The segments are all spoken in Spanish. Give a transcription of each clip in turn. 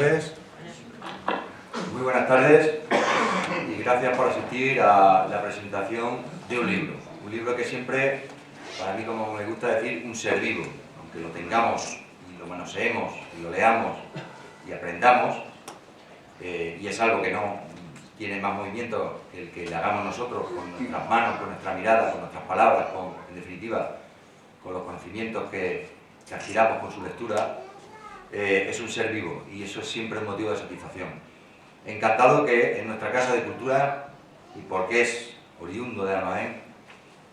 tardes. Muy buenas tardes y gracias por asistir a la presentación de un libro. Un libro que siempre, para mí, como me gusta decir, un ser vivo. Aunque lo tengamos y lo manoseemos y lo leamos y aprendamos, y es algo que no tiene más movimiento que el que le hagamos nosotros con nuestras manos, con nuestra mirada, con nuestras palabras, en definitiva, con los conocimientos que adquiramos con su lectura. Es un ser vivo y eso es siempre un motivo de satisfacción. Encantado que en nuestra Casa de Cultura, y porque es oriundo de Almadén,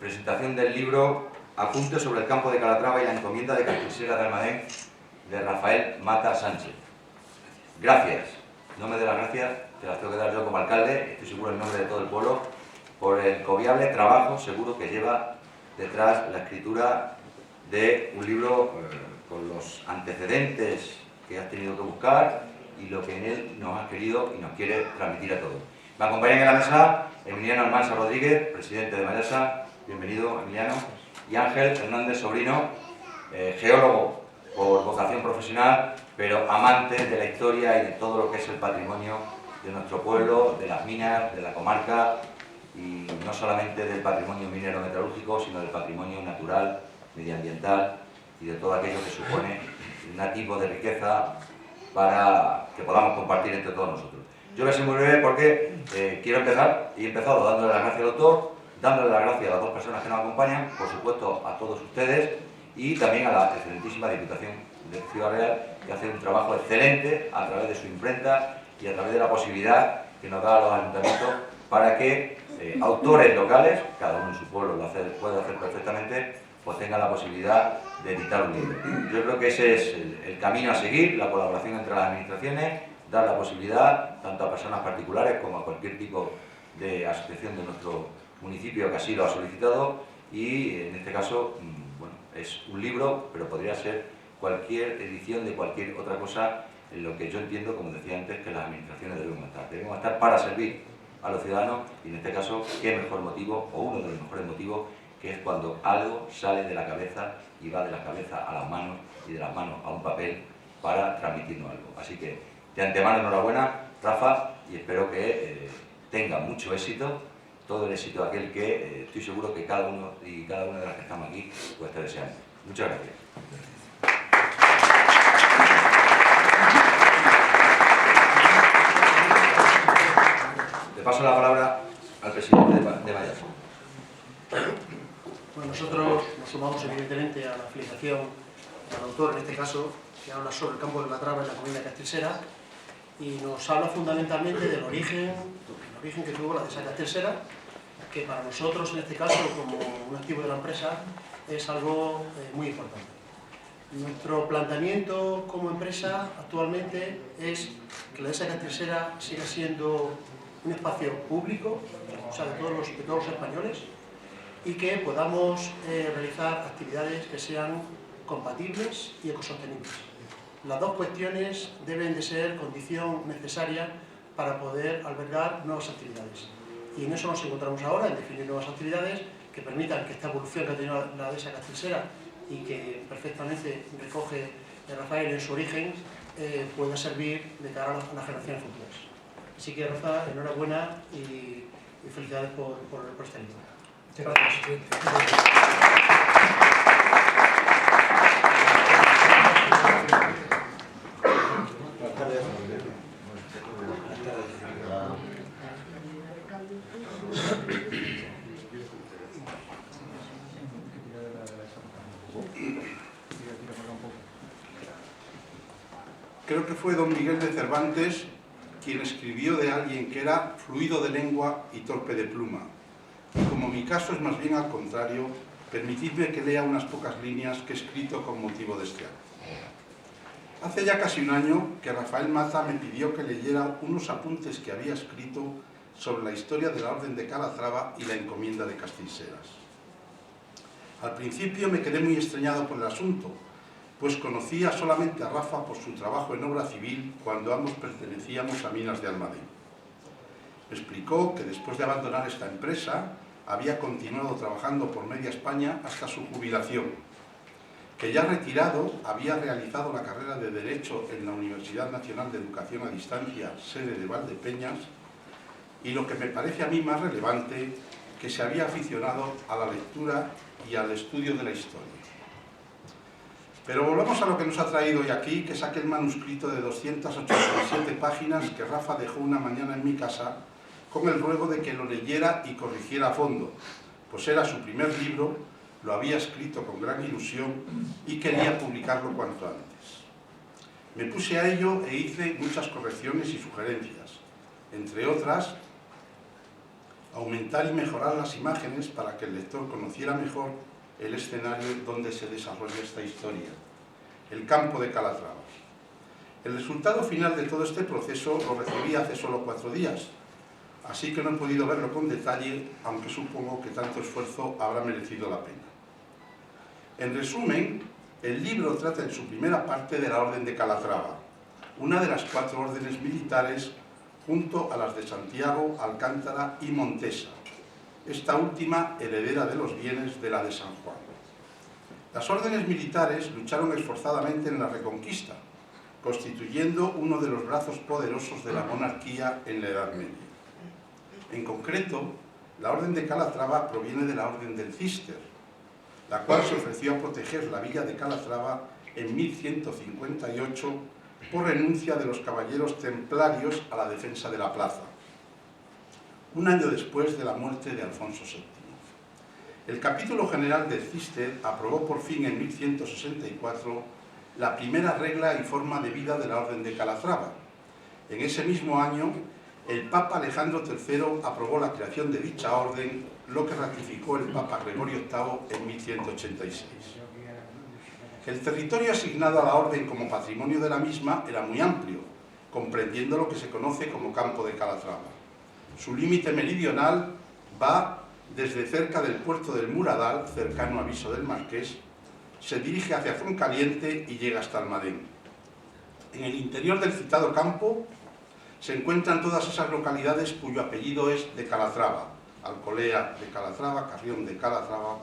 presentación del libro Apuntes sobre el campo de Calatrava y la encomienda de Castillera de Almadén, de Rafael Mata Sánchez. Gracias. No me dé las gracias, te las tengo que dar yo como alcalde, estoy seguro en nombre de todo el pueblo, por el encomiable trabajo seguro que lleva detrás la escritura de un libro con los antecedentes que has tenido que buscar y lo que en él nos has querido y nos quiere transmitir a todos. Me acompañan en la mesa Emiliano Almansa Rodríguez, presidente de Mayasa, bienvenido Emiliano, y Ángel Hernández Sobrino, geólogo por vocación profesional, pero amante de la historia y de todo lo que es el patrimonio de nuestro pueblo, de las minas, de la comarca, y no solamente del patrimonio minero metalúrgico, sino del patrimonio natural, medioambiental y de todo aquello que supone un tipo de riqueza para que podamos compartir entre todos nosotros. Yo voy a ser muy breve porque quiero empezar, y he empezado dándole las gracias al autor, dándole las gracias a las dos personas que nos acompañan, por supuesto a todos ustedes y también a la excelentísima Diputación de Ciudad Real, que hace un trabajo excelente a través de su imprenta y a través de la posibilidad que nos da a los ayuntamientos para que autores locales, cada uno en su pueblo lo puede hacer perfectamente, pues tenga la posibilidad de editar un libro. Yo creo que ese es el camino a seguir, la colaboración entre las administraciones, dar la posibilidad tanto a personas particulares como a cualquier tipo de asociación de nuestro municipio que así lo ha solicitado, y en este caso, bueno, es un libro, pero podría ser cualquier edición de cualquier otra cosa en lo que yo entiendo, como decía antes, que las administraciones debemos estar. Debemos estar para servir a los ciudadanos y en este caso, qué mejor motivo, o uno de los mejores motivos, que es cuando algo sale de la cabeza y va de la cabeza a las manos y de las manos a un papel para transmitirnos algo. Así que, de antemano, enhorabuena, Rafa, y espero que tenga mucho éxito, todo el éxito aquel que estoy seguro que cada uno y cada una de las que estamos aquí pues está deseando. Muchas gracias. Le paso la palabra al presidente de Mayasa. Bueno, nosotros nos sumamos evidentemente a la felicitación al autor, en este caso, que habla sobre el campo de Calatrava en la comunidad de Castillera, y nos habla fundamentalmente del origen que tuvo la dehesa Castillera, que para nosotros, en este caso, como un activo de la empresa, es algo muy importante. Nuestro planteamiento como empresa actualmente es que la dehesa Castillera siga siendo un espacio público, o sea, de todos los españoles, y que podamos realizar actividades que sean compatibles y ecosostenibles. Las dos cuestiones deben de ser condición necesaria para poder albergar nuevas actividades. Y en eso nos encontramos ahora, en definir nuevas actividades que permitan que esta evolución que ha tenido la dehesa Castillera y que perfectamente recoge Rafael en su origen, pueda servir de cara a las generaciones futuras. Así que, Rafa, enhorabuena y felicidades por este libro. Gracias. Creo que fue don Miguel de Cervantes quien escribió de alguien que era fluido de lengua y torpe de pluma. Y como mi caso es más bien al contrario, permitidme que lea unas pocas líneas que he escrito con motivo de este acto. Hace ya casi un año que Rafael Mata me pidió que leyera unos apuntes que había escrito sobre la historia de la Orden de Calatrava y la encomienda de Castillseras. Al principio me quedé muy extrañado por el asunto, pues conocía solamente a Rafa por su trabajo en obra civil cuando ambos pertenecíamos a Minas de Almadén. Me explicó que después de abandonar esta empresa había continuado trabajando por media España hasta su jubilación, que ya retirado había realizado la carrera de Derecho en la Universidad Nacional de Educación a Distancia, sede de Valdepeñas, y lo que me parece a mí más relevante, que se había aficionado a la lectura y al estudio de la historia. Pero volvamos a lo que nos ha traído hoy aquí, que es aquel manuscrito de 287 páginas que Rafa dejó una mañana en mi casa con el ruego de que lo leyera y corrigiera a fondo, pues era su primer libro, lo había escrito con gran ilusión y quería publicarlo cuanto antes. Me puse a ello e hice muchas correcciones y sugerencias, entre otras, aumentar y mejorar las imágenes para que el lector conociera mejor el escenario donde se desarrolla esta historia, el campo de Calatrava. El resultado final de todo este proceso lo recibí hace solo 4 días, así que no he podido verlo con detalle, aunque supongo que tanto esfuerzo habrá merecido la pena. En resumen, el libro trata en su primera parte de la Orden de Calatrava, una de las 4 órdenes militares junto a las de Santiago, Alcántara y Montesa, esta última heredera de los bienes de la de San Juan. Las órdenes militares lucharon esforzadamente en la Reconquista, constituyendo uno de los brazos poderosos de la monarquía en la Edad Media. En concreto, la Orden de Calatrava proviene de la Orden del Císter, la cual se ofreció a proteger la villa de Calatrava en 1158 por renuncia de los caballeros templarios a la defensa de la plaza, un año después de la muerte de Alfonso VII. El capítulo general del Císter aprobó por fin en 1164 la primera regla y forma de vida de la Orden de Calatrava. En ese mismo año, el Papa Alejandro III aprobó la creación de dicha orden, lo que ratificó el Papa Gregorio VIII en 1186. El territorio asignado a la orden como patrimonio de la misma era muy amplio, comprendiendo lo que se conoce como Campo de Calatrava. Su límite meridional va desde cerca del puerto del Muradal, cercano a Viso del Marqués, se dirige hacia Foncaliente y llega hasta Almadén. En el interior del citado campo se encuentran todas esas localidades cuyo apellido es de Calatrava: Alcolea de Calatrava, Carrión de Calatrava,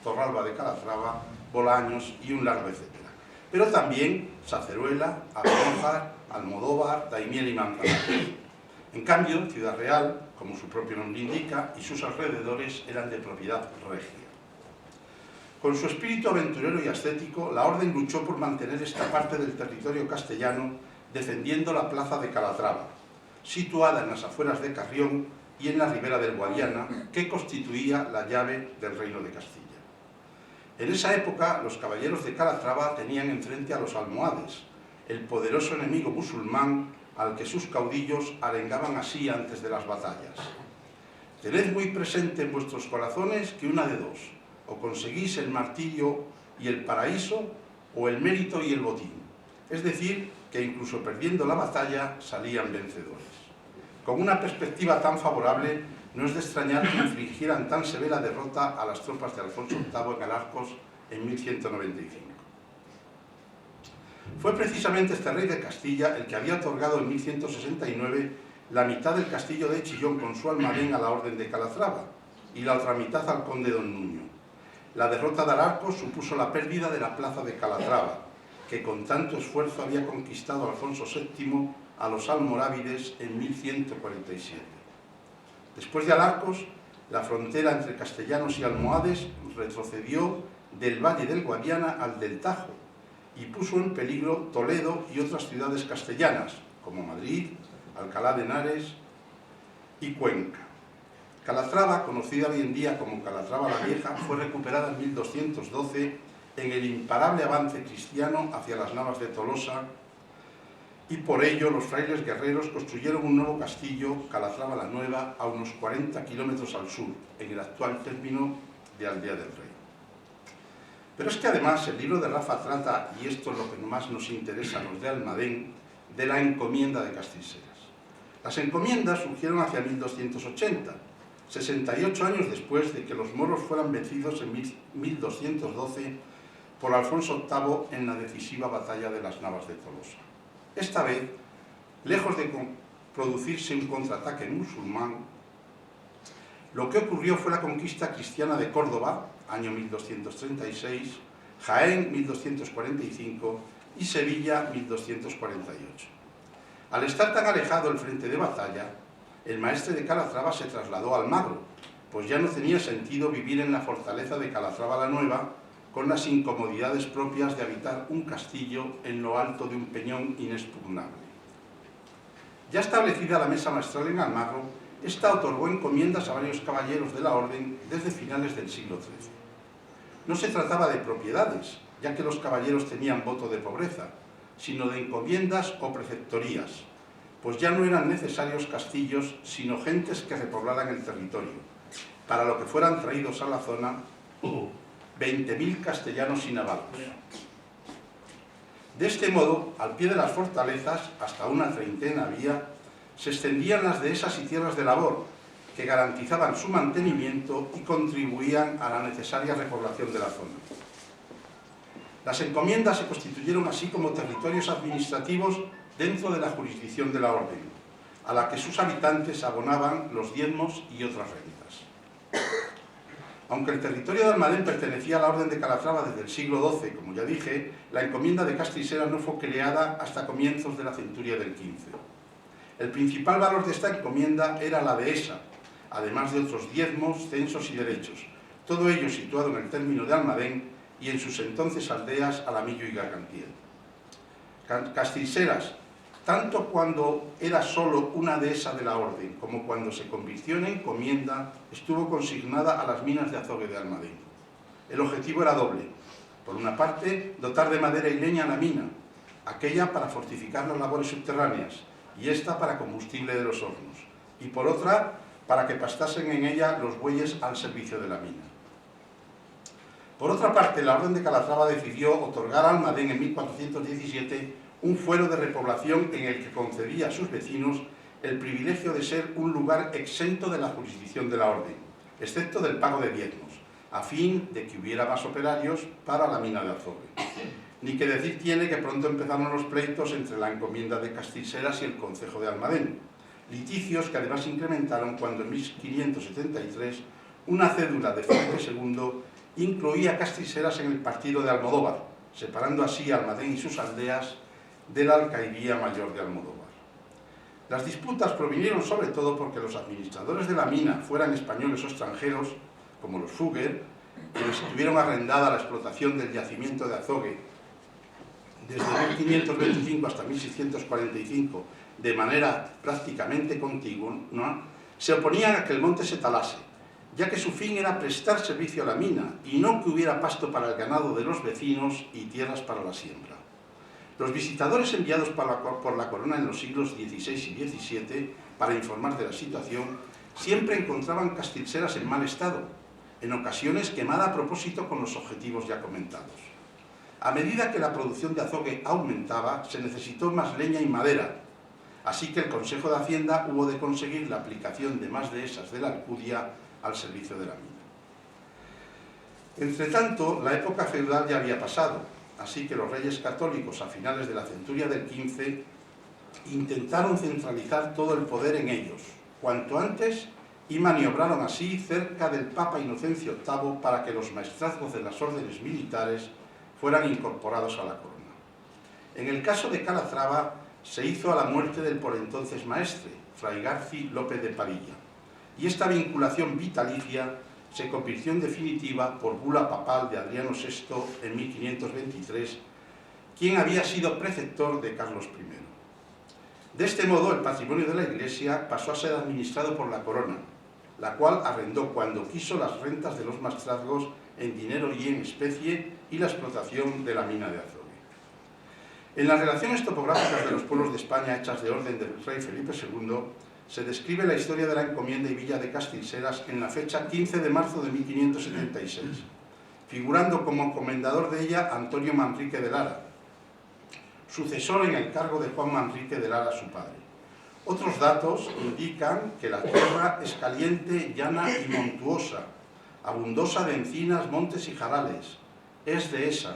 Torralba de Calatrava, Bolaños y un largo etcétera. Pero también Saceruela, Alcójar, Almodóvar, Daimiel y Manzanares. En cambio, Ciudad Real, como su propio nombre indica, y sus alrededores eran de propiedad regia. Con su espíritu aventurero y ascético, la orden luchó por mantener esta parte del territorio castellano, defendiendo la plaza de Calatrava, situada en las afueras de Carrión y en la ribera del Guadiana, que constituía la llave del Reino de Castilla. En esa época, los caballeros de Calatrava tenían enfrente a los almohades, el poderoso enemigo musulmán al que sus caudillos arengaban así antes de las batallas: tened muy presente en vuestros corazones que una de dos, o conseguís el martirio y el paraíso, o el mérito y el botín. Es decir, que incluso perdiendo la batalla salían vencedores. Con una perspectiva tan favorable, no es de extrañar que infligieran tan severa derrota a las tropas de Alfonso VIII en Alarcos en 1195. Fue precisamente este rey de Castilla el que había otorgado en 1169 la mitad del castillo de Chillón con su almadén a la Orden de Calatrava y la otra mitad al conde don Nuño. La derrota de Alarcos supuso la pérdida de la plaza de Calatrava, que con tanto esfuerzo había conquistado Alfonso VII a los almorávides en 1147. Después de Alarcos, la frontera entre castellanos y almohades retrocedió del Valle del Guadiana al del Tajo y puso en peligro Toledo y otras ciudades castellanas, como Madrid, Alcalá de Henares y Cuenca. Calatrava, conocida hoy en día como Calatrava la Vieja, fue recuperada en 1212 en el imparable avance cristiano hacia las Navas de Tolosa, y por ello los frailes guerreros construyeron un nuevo castillo, Calatrava la Nueva, a unos 40 kilómetros al sur, en el actual término de Aldea del Rey. Pero es que además el libro de Rafa trata, y esto es lo que más nos interesa a los de Almadén, de la encomienda de Castiseras. Las encomiendas surgieron hacia 1280, 68 años después de que los moros fueran vencidos en 1212 por Alfonso VIII en la decisiva batalla de las Navas de Tolosa. Esta vez, lejos de producirse un contraataque musulmán, lo que ocurrió fue la conquista cristiana de Córdoba, año 1236, Jaén 1245 y Sevilla 1248. Al estar tan alejado el frente de batalla, el maestre de Calatrava se trasladó a Almagro, pues ya no tenía sentido vivir en la fortaleza de Calatrava la Nueva con las incomodidades propias de habitar un castillo en lo alto de un peñón inexpugnable. Ya establecida la mesa maestral en Almagro, esta otorgó encomiendas a varios caballeros de la orden desde finales del siglo XIII. No se trataba de propiedades, ya que los caballeros tenían voto de pobreza, sino de encomiendas o preceptorías, pues ya no eran necesarios castillos, sino gentes que repoblaran el territorio, para lo que fueran traídos a la zona 20.000 castellanos y navarros. De este modo, al pie de las fortalezas, hasta una treintena había, se extendían las dehesas y tierras de labor, que garantizaban su mantenimiento y contribuían a la necesaria repoblación de la zona. Las encomiendas se constituyeron así como territorios administrativos dentro de la jurisdicción de la orden, a la que sus habitantes abonaban los diezmos y otras rentas. Aunque el territorio de Almadén pertenecía a la orden de Calatrava desde el siglo XII, como ya dije, la encomienda de Castrisera no fue creada hasta comienzos de la centuria del XV. El principal valor de esta encomienda era la dehesa, además de otros diezmos, censos y derechos, todo ello situado en el término de Almadén y en sus entonces aldeas Alamillo y Gargantiel. Castrilseras, tanto cuando era solo una dehesa de la orden como cuando se convirtió en encomienda, estuvo consignada a las minas de azogue de Almadén. El objetivo era doble: por una parte, dotar de madera y leña a la mina, aquella para fortificar las labores subterráneas y esta para combustible de los hornos, y por otra, para que pastasen en ella los bueyes al servicio de la mina. Por otra parte, la Orden de Calatrava decidió otorgar a Almadén en 1417 un fuero de repoblación en el que concedía a sus vecinos el privilegio de ser un lugar exento de la jurisdicción de la Orden, excepto del pago de diezmos, a fin de que hubiera más operarios para la mina de azogue. Ni que decir tiene que pronto empezaron los pleitos entre la encomienda de Castrilseras y el concejo de Almadén, litigios que además incrementaron cuando en 1573 una cédula de Felipe II incluía Castrilseras en el partido de Almodóvar, separando así Almadén y sus aldeas de la alcaidía mayor de Almodóvar. Las disputas provinieron sobre todo porque los administradores de la mina, fueran españoles o extranjeros, como los Fugger, quienes tuvieron arrendada la explotación del yacimiento de azogue desde 1525 hasta 1645 de manera prácticamente continua, se oponían a que el monte se talase, ya que su fin era prestar servicio a la mina y no que hubiera pasto para el ganado de los vecinos y tierras para la siembra. Los visitadores enviados por la corona en los siglos XVI y XVII para informar de la situación siempre encontraban Castrilseras en mal estado, en ocasiones quemada a propósito con los objetivos ya comentados. A medida que la producción de azogue aumentaba, se necesitó más leña y madera, así que el Consejo de Hacienda hubo de conseguir la aplicación de más dehesas de la Alcudia al servicio de la mina. Entretanto, la época feudal ya había pasado, así que los reyes católicos a finales de la centuria del XV intentaron centralizar todo el poder en ellos, cuanto antes, y maniobraron así cerca del Papa Inocencio VIII para que los maestrazgos de las órdenes militares fueran incorporados a la corona. En el caso de Calatrava, se hizo a la muerte del por entonces maestre, Fray Garci López de Padilla, y esta vinculación vitalicia se convirtió en definitiva por bula papal de Adriano VI en 1523, quien había sido preceptor de Carlos I. De este modo, el patrimonio de la Iglesia pasó a ser administrado por la corona, la cual arrendó cuando quiso las rentas de los maestrazgos en dinero y en especie y la explotación de la mina de azogue. En las relaciones topográficas de los pueblos de España hechas de orden del rey Felipe II, se describe la historia de la encomienda y villa de Castrilseras en la fecha 15 de marzo de 1576, figurando como comendador de ella Antonio Manrique de Lara, sucesor en el cargo de Juan Manrique de Lara, su padre. Otros datos indican que la tierra es caliente, llana y montuosa, abundosa de encinas, montes y jarales, es dehesa,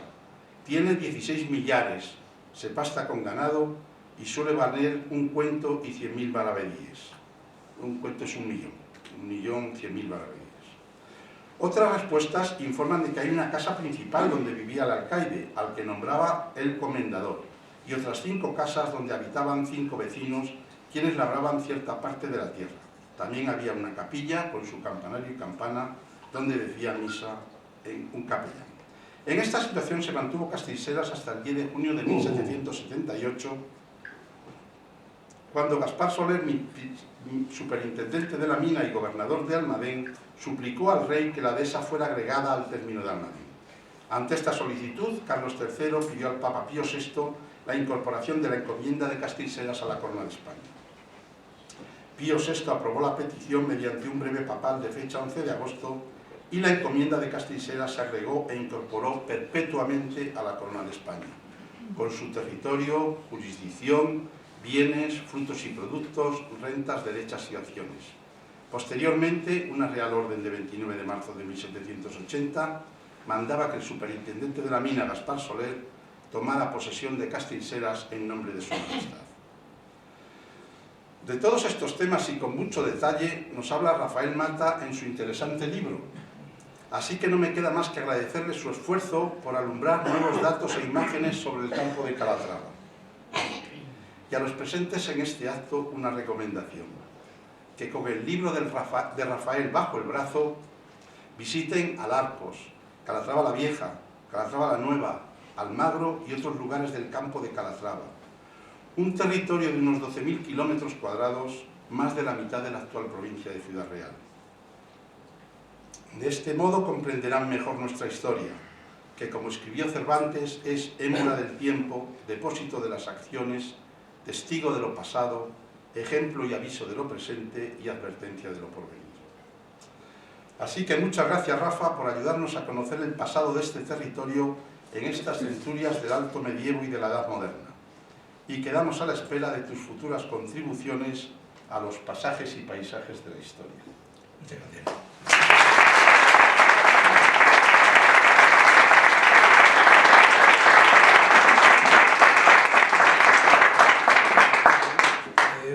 tiene 16 millares, se pasta con ganado y suele valer un cuento y 100.000 maravedíes. Un cuento es 1.000.000, 1.100.000 maravedíes. Otras respuestas informan de que hay una casa principal donde vivía el alcaide, al que nombraba el comendador, y otras 5 casas donde habitaban 5 vecinos, quienes labraban cierta parte de la tierra. También había una capilla con su campanario y campana, donde decía misa en un capellán. En esta situación se mantuvo Castellseras hasta el 10 de junio de 1778, cuando Gaspar Soler, superintendente de la mina y gobernador de Almadén, suplicó al rey que la dehesa fuera agregada al término de Almadén. Ante esta solicitud, Carlos III pidió al Papa Pío VI la incorporación de la encomienda de Castellseras a la corona de España. Pío VI aprobó la petición mediante un breve papal de fecha 11 de agosto y la encomienda de Castellseras se agregó e incorporó perpetuamente a la corona de España, con su territorio, jurisdicción, bienes, frutos y productos, rentas, derechas y acciones. Posteriormente, una Real Orden de 29 de marzo de 1780 mandaba que el superintendente de la mina, Gaspar Soler, tomara posesión de Castellseras en nombre de su majestad. De todos estos temas y con mucho detalle nos habla Rafael Mata en su interesante libro, así que no me queda más que agradecerle su esfuerzo por alumbrar nuevos datos e imágenes sobre el campo de Calatrava. Y a los presentes en este acto una recomendación, que con el libro de Rafael bajo el brazo visiten Alarcos, Calatrava la Vieja, Calatrava la Nueva, Almagro y otros lugares del campo de Calatrava. Un territorio de unos 12.000 kilómetros cuadrados, más de la mitad de la actual provincia de Ciudad Real. De este modo comprenderán mejor nuestra historia, que como escribió Cervantes es émula del tiempo, depósito de las acciones, testigo de lo pasado, ejemplo y aviso de lo presente y advertencia de lo porvenir. Así que muchas gracias, Rafa, por ayudarnos a conocer el pasado de este territorio en estas centurias del Alto Medievo y de la Edad Moderna. Y quedamos a la espera de tus futuras contribuciones a los pasajes y paisajes de la historia. Muchas gracias.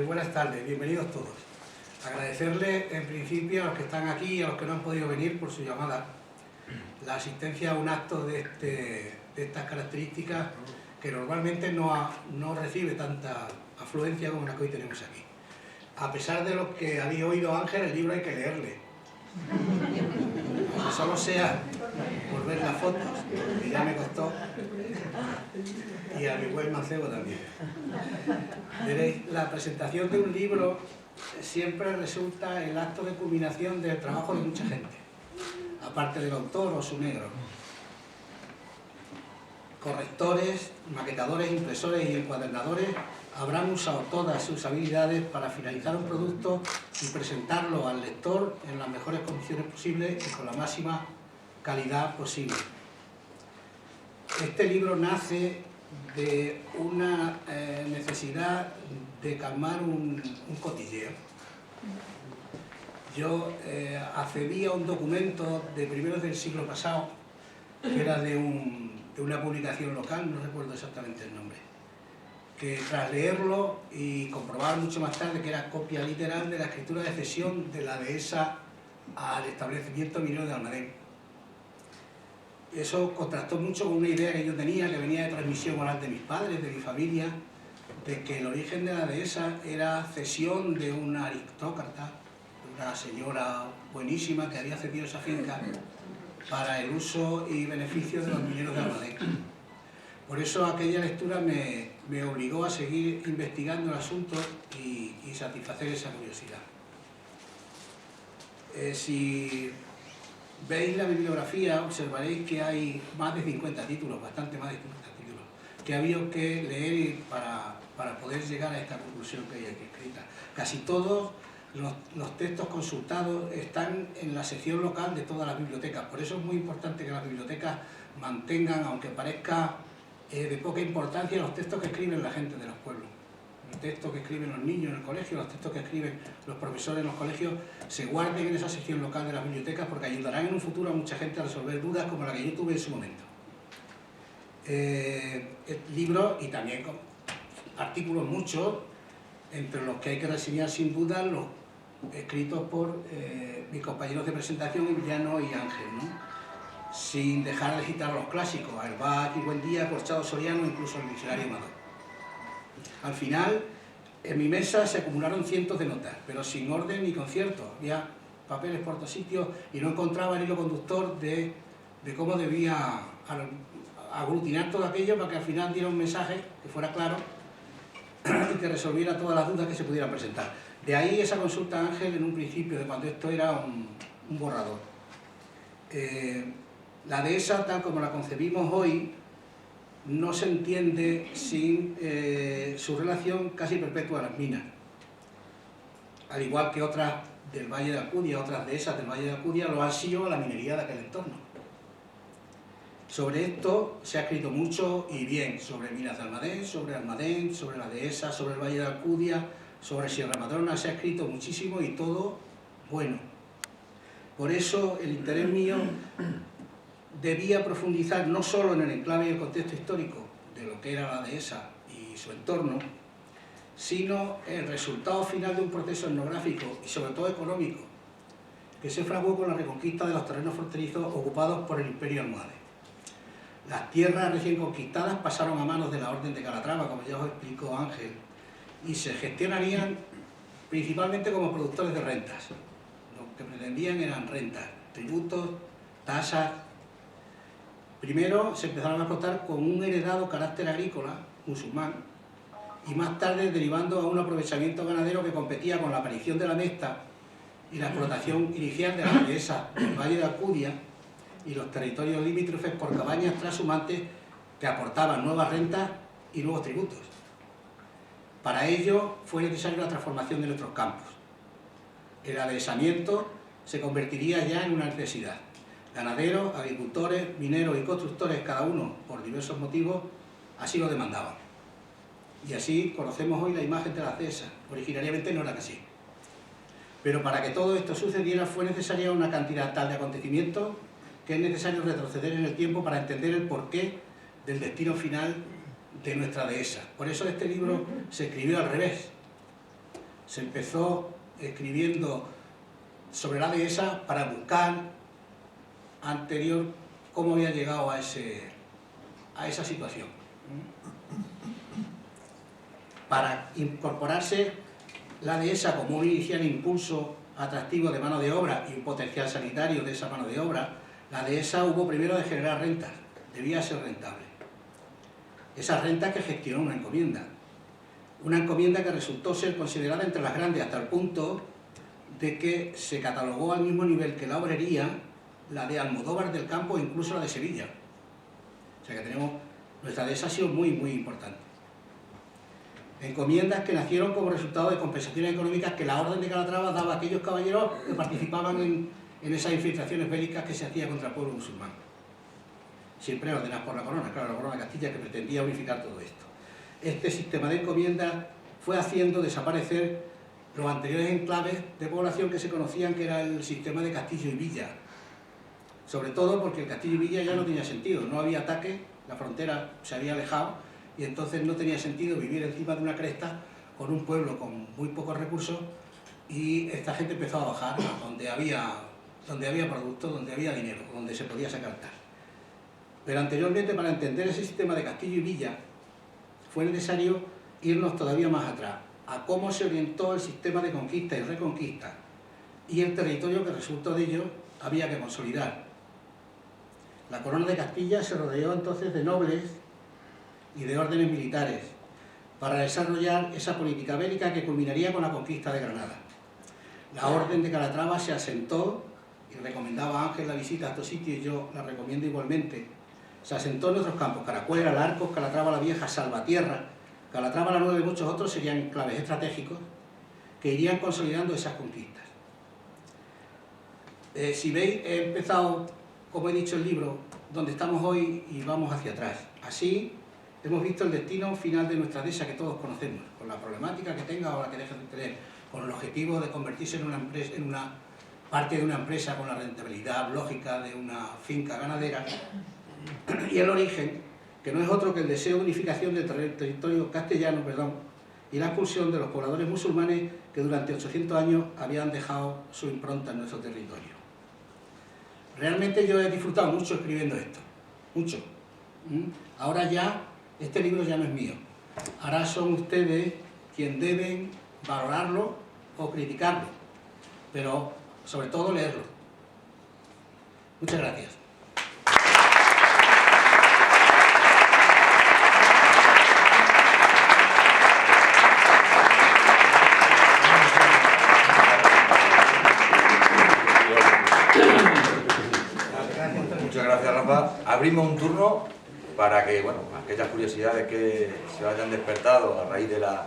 Buenas tardes, bienvenidos todos. Agradecerles en principio a los que están aquí y a los que no han podido venir por su llamada la asistencia a un acto de estas características que normalmente no recibe tanta afluencia como la que hoy tenemos aquí. A pesar de lo que habéis oído, Ángel, el libro hay que leerle. Aunque solo sea por ver las fotos, que ya me costó, y a mi buen mancebo también. Veréis, la presentación de un libro siempre resulta el acto de culminación del trabajo de mucha gente, aparte del autor o su negro. Correctores, maquetadores, impresores y encuadernadores habrán usado todas sus habilidades para finalizar un producto y presentarlo al lector en las mejores condiciones posibles y con la máxima calidad posible. Este libro nace de una necesidad de calmar un cotilleo. Yo accedí a un documento de primeros del siglo pasado, que era de una publicación local, no recuerdo exactamente el nombre, que tras leerlo y comprobar mucho más tarde que era copia literal de la escritura de cesión de la dehesa al establecimiento minero de Almadén. Eso contrastó mucho con una idea que yo tenía, que venía de transmisión oral de mis padres, de mi familia, de que el origen de la dehesa era cesión de una aristócrata, de una señora buenísima que había cedido esa finca para el uso y beneficio de los mineros de Almadén. Por eso aquella lectura me obligó a seguir investigando el asunto y satisfacer esa curiosidad. Si veis la bibliografía, observaréis que hay más de 50 títulos, bastante más de 50 títulos, que ha habido que leer para poder llegar a esta conclusión que hay aquí escrita. Casi todos los textos consultados están en la sección local de todas las bibliotecas. Por eso es muy importante que las bibliotecas mantengan, aunque parezca de poca importancia, los textos que escriben la gente de los pueblos. Los textos que escriben los niños en el colegio, los textos que escriben los profesores en los colegios, se guarden en esa sección local de las bibliotecas porque ayudarán en un futuro a mucha gente a resolver dudas como la que yo tuve en su momento. Libros y también artículos muchos, entre los que hay que reseñar sin duda escritos por mis compañeros de presentación, Emiliano y Ángel, ¿no? Sin dejar de citar a los clásicos, a Herbach y Buendía, Corchado Soriano, incluso el diccionario Amador. Al final, en mi mesa se acumularon cientos de notas, pero sin orden ni concierto. Había papeles por todos sitios y no encontraba el hilo conductor de cómo debía aglutinar todo aquello para que al final diera un mensaje que fuera claro y que resolviera todas las dudas que se pudieran presentar. De ahí esa consulta a Ángel en un principio, de cuando esto era un borrador. La dehesa, tal como la concebimos hoy, no se entiende sin su relación casi perpetua a las minas. Al igual que otras del Valle de Alcudia, otras dehesas del Valle de Alcudia, lo ha sido la minería de aquel entorno. Sobre esto se ha escrito mucho y bien, sobre Minas de Almadén, sobre la dehesa, sobre el Valle de Alcudia, sobre Sierra Madrona, se ha escrito muchísimo y todo bueno. Por eso el interés mío debía profundizar no solo en el enclave y el contexto histórico de lo que era la dehesa y su entorno, sino el resultado final de un proceso etnográfico y sobre todo económico que se fraguó con la reconquista de los terrenos fronterizos ocupados por el Imperio Almohade. Las tierras recién conquistadas pasaron a manos de la Orden de Calatrava, como ya os explicó Ángel, y se gestionarían principalmente como productores de rentas. Lo que pretendían eran rentas, tributos, tasas. Primero se empezaron a explotar con un heredado carácter agrícola musulmán y más tarde derivando a un aprovechamiento ganadero que competía con la aparición de la mesta y la explotación inicial de la dehesa del Valle de Alcudia y los territorios limítrofes por cabañas trashumantes que aportaban nuevas rentas y nuevos tributos. Para ello fue necesaria la transformación de nuestros campos. El adehesamiento se convertiría ya en una necesidad. Ganaderos, agricultores, mineros y constructores, cada uno por diversos motivos, así lo demandaban. Y así conocemos hoy la imagen de las dehesas. Originariamente no era así. Pero para que todo esto sucediera fue necesaria una cantidad tal de acontecimientos que es necesario retroceder en el tiempo para entender el porqué del destino final de nuestra dehesa. Por eso este libro se escribió al revés. Se empezó escribiendo sobre la dehesa para buscar anterior cómo había llegado a esa situación. Para incorporarse la dehesa como un inicial impulso atractivo de mano de obra y un potencial sanitario de esa mano de obra, la dehesa hubo primero de generar rentas, debía ser rentable. Esas rentas que gestionó una encomienda que resultó ser considerada entre las grandes hasta el punto de que se catalogó al mismo nivel que la obrería, la de Almodóvar del Campo e incluso la de Sevilla. O sea que nuestra dehesa ha sido muy, muy importante. Encomiendas que nacieron como resultado de compensaciones económicas que la Orden de Calatrava daba a aquellos caballeros que participaban en esas infiltraciones bélicas que se hacía contra el pueblo musulmán. Siempre ordenadas por la corona, claro, la corona de Castilla, que pretendía unificar todo esto. Este sistema de encomiendas fue haciendo desaparecer los anteriores enclaves de población que se conocían, que era el sistema de castillo y villa. Sobre todo porque el castillo y villa ya no tenía sentido, no había ataque, la frontera se había alejado y entonces no tenía sentido vivir encima de una cresta con un pueblo con muy pocos recursos, y esta gente empezó a bajar donde había productos, donde había dinero, donde se podía sacar tal. Pero anteriormente, para entender ese sistema de castillo y villa, fue necesario irnos todavía más atrás, a cómo se orientó el sistema de conquista y reconquista, y el territorio que resultó de ello había que consolidar. La corona de Castilla se rodeó entonces de nobles y de órdenes militares para desarrollar esa política bélica que culminaría con la conquista de Granada. La Orden de Calatrava se asentó, y recomendaba a Ángel la visita a estos sitios, y yo la recomiendo igualmente. Se asentó en nuestros campos: Caracuela, Larcos, Calatrava la Vieja, Salvatierra, Calatrava la Nueva y muchos otros serían enclaves estratégicos que irían consolidando esas conquistas. Si veis, he empezado, como he dicho, el libro donde estamos hoy y vamos hacia atrás. Así hemos visto el destino final de nuestra dehesa que todos conocemos, con la problemática que tenga o la que deje de tener, con el objetivo de convertirse en una parte de una empresa con la rentabilidad lógica de una finca ganadera, y el origen, que no es otro que el deseo de unificación del territorio castellano, y la expulsión de los pobladores musulmanes que durante 800 años habían dejado su impronta en nuestro territorio. Realmente yo he disfrutado mucho escribiendo esto, mucho. Ahora ya, este libro ya no es mío. Ahora son ustedes quienes deben valorarlo o criticarlo, pero sobre todo leerlo. Muchas gracias. Muchas gracias, Rafa. Abrimos un turno para que, bueno, aquellas curiosidades que se hayan despertado a raíz de la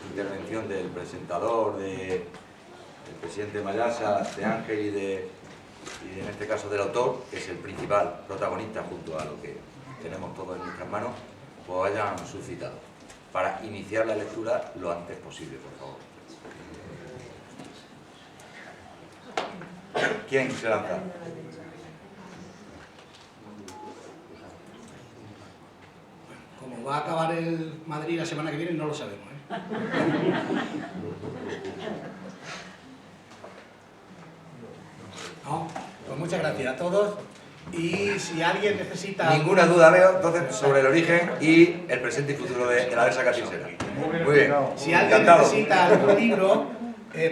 intervención del presentador, del presidente Mayasa, de Ángel y en este caso del autor, que es el principal protagonista junto a lo que tenemos todos en nuestras manos, pues hayan suscitado. Para iniciar la lectura lo antes posible, por favor. ¿Quién se lanza? Como va a acabar el Madrid la semana que viene, no lo sabemos, ¿eh? No, pues muchas gracias a todos. Y si alguien necesita... Ninguna duda veo, entonces, sobre el origen y el presente y futuro de la Versa Catinsera. Muy bien. Si alguien Encantado. necesita algún libro,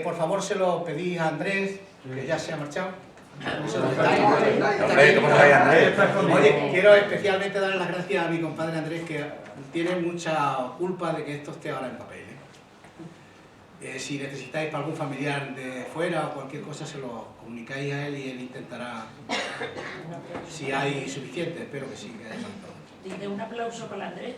por favor se lo pedís a Andrés, que ya se ha marchado. Hombre, ¿cómo se llama Andrés? Oye, quiero especialmente darle las gracias a mi compadre Andrés, que tiene mucha culpa de que esto esté ahora en papel, ¿eh? Si necesitáis para algún familiar de fuera o cualquier cosa, se lo comunicáis a él y él intentará, si hay suficiente, espero que sí, que haya tanto. Dice un aplauso para Andrés.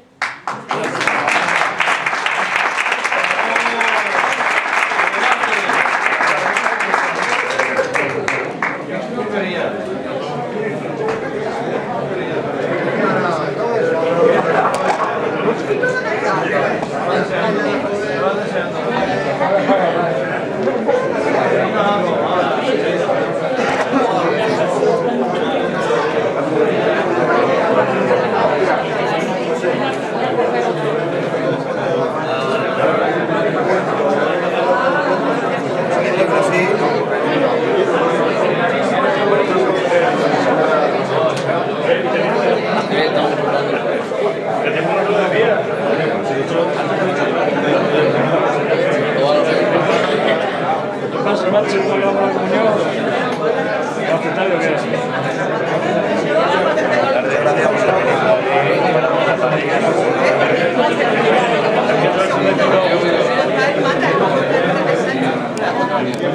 Pasa, macho, con la comunión. Lo aceptable que es.